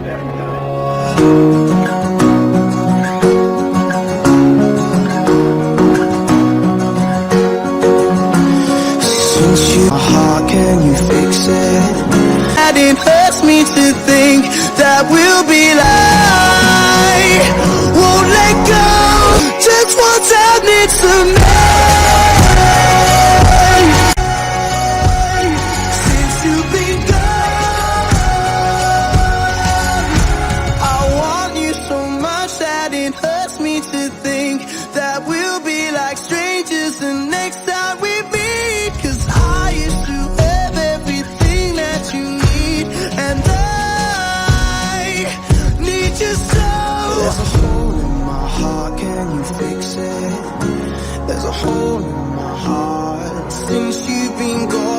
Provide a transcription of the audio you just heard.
Since you, my heart, can you fix it? And it hurts me to think that we'll be like, won't let go, just what's happening to me. Since you've been gone, I want you so much that it hurts me to think that we'll be like strangers the next time we meet. Cause I used to have everything that you need, and I need you so. There's a hole in my heart, can you fix it? There's a hole in my heart since you've been gone.